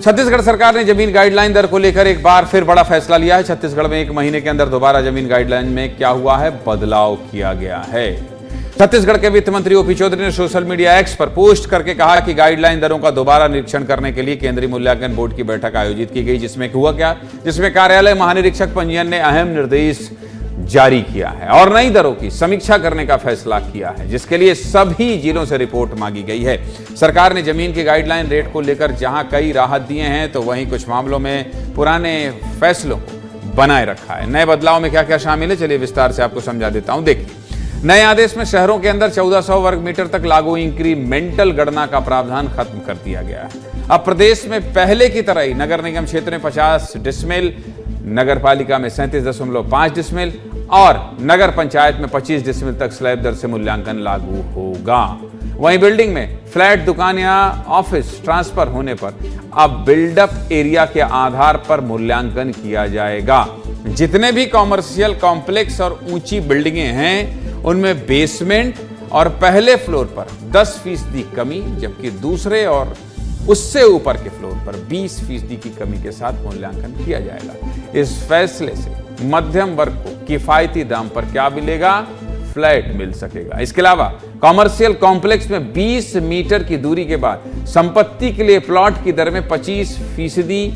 छत्तीसगढ़ सरकार ने जमीन गाइडलाइन दर को लेकर एक बार फिर बड़ा फैसला लिया है। छत्तीसगढ़ में 1 महीने के अंदर दोबारा जमीन गाइडलाइन में क्या हुआ है, बदलाव किया गया है। छत्तीसगढ़ के वित्त मंत्री ओपी चौधरी ने सोशल मीडिया एक्स पर पोस्ट करके कहा कि गाइडलाइन दरों का दोबारा निरीक्षण करने के लिए केंद्रीय मूल्यांकन बोर्ड की बैठक आयोजित की गई, जिसमें कार्यालय महानिरीक्षक पंजीयन ने अहम निर्देश जारी किया है और नई दरों की समीक्षा करने का फैसला किया है, जिसके लिए सभी जिलों से रिपोर्ट मांगी गई है। सरकार ने जमीन के गाइडलाइन रेट को लेकर जहां कई राहत दिए हैं, तो वहीं कुछ मामलों में पुराने फैसलों को बनाए रखा है। नए बदलाव में क्या क्या शामिल है, चलिए विस्तार से आपको समझा देता हूं। देखिए, नए आदेश में शहरों के अंदर 1400 वर्ग मीटर तक लागू इंक्रीमेंटल गणना का प्रावधान खत्म कर दिया गया है। अब प्रदेश में पहले की तरह ही नगर निगम क्षेत्र में 50 डिसमिल, नगर पालिका में 37.5 डिसमिल और नगर पंचायत में 25 डिसमिल तक स्लैब दर से मूल्यांकन लागू होगा। वहीं बिल्डिंग में फ्लैट, दुकान या ऑफिस ट्रांसफर होने पर अब बिल्डअप एरिया के आधार पर मूल्यांकन किया जाएगा। जितने भी कॉमर्शियल कॉम्प्लेक्स और ऊंची बिल्डिंगें हैं, उनमें बेसमेंट और पहले फ्लोर पर 10% कमी, जबकि दूसरे और उससे ऊपर के फ्लोर पर 20% की कमी के साथ मूल्यांकन किया जाएगा। इस फैसले से मध्यम वर्ग को किफायती दाम पर क्या मिलेगा, फ्लैट मिल सकेगा। इसके अलावा कॉमर्शियल कॉम्प्लेक्स में 20 मीटर की दूरी के बाद संपत्ति के लिए प्लॉट की दर में 25%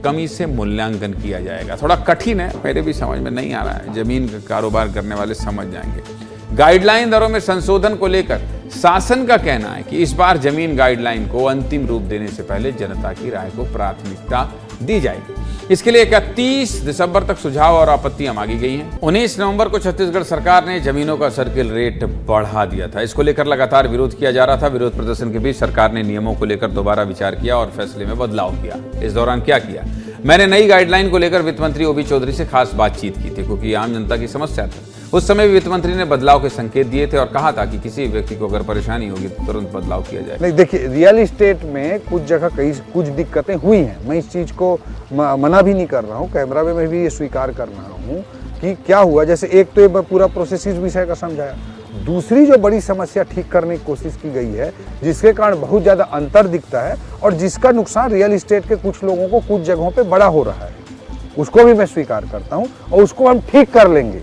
कमी से मूल्यांकन किया जाएगा। थोड़ा कठिन है, मेरे भी समझ में नहीं आ रहा है, जमीन का कारोबार करने वाले समझ जाएंगे। गाइडलाइन दरों में संशोधन को लेकर शासन का कहना है कि इस बार जमीन गाइडलाइन को अंतिम रूप देने से पहले जनता की राय को प्राथमिकता दी जाएगी। इसके लिए 31 दिसंबर तक सुझाव और आपत्तियां मांगी गई हैं। 19 नवंबर को छत्तीसगढ़ सरकार ने जमीनों का सर्किल रेट बढ़ा दिया था। इसको लेकर लगातार विरोध किया जा रहा था। विरोध प्रदर्शन के बीच सरकार ने नियमों को लेकर दोबारा विचार किया और फैसले में बदलाव किया। इस दौरान क्या किया, मैंने नई गाइडलाइन को लेकर वित्त मंत्री ओपी चौधरी से खास बातचीत की थी, क्योंकि आम जनता की समस्या थी। उस समय वित्त मंत्री ने बदलाव के संकेत दिए थे और कहा था कि किसी व्यक्ति को अगर परेशानी होगी तो तुरंत बदलाव किया जाए। नहीं, देखिए, रियल एस्टेट में कुछ जगह कुछ दिक्कतें हुई हैं। मैं इस चीज़ को मना भी नहीं कर रहा हूँ, कैमरा में मैं भी ये स्वीकार कर रहा हूँ कि क्या हुआ। जैसे एक तो ये पूरा प्रोसेस इस विषय का समझाया, दूसरी जो बड़ी समस्या ठीक करने की कोशिश की गई है, जिसके कारण बहुत ज़्यादा अंतर दिखता है और जिसका नुकसान रियल एस्टेट के कुछ लोगों को कुछ जगहों पर बड़ा हो रहा है, उसको भी मैं स्वीकार करता हूँ और उसको हम ठीक कर लेंगे।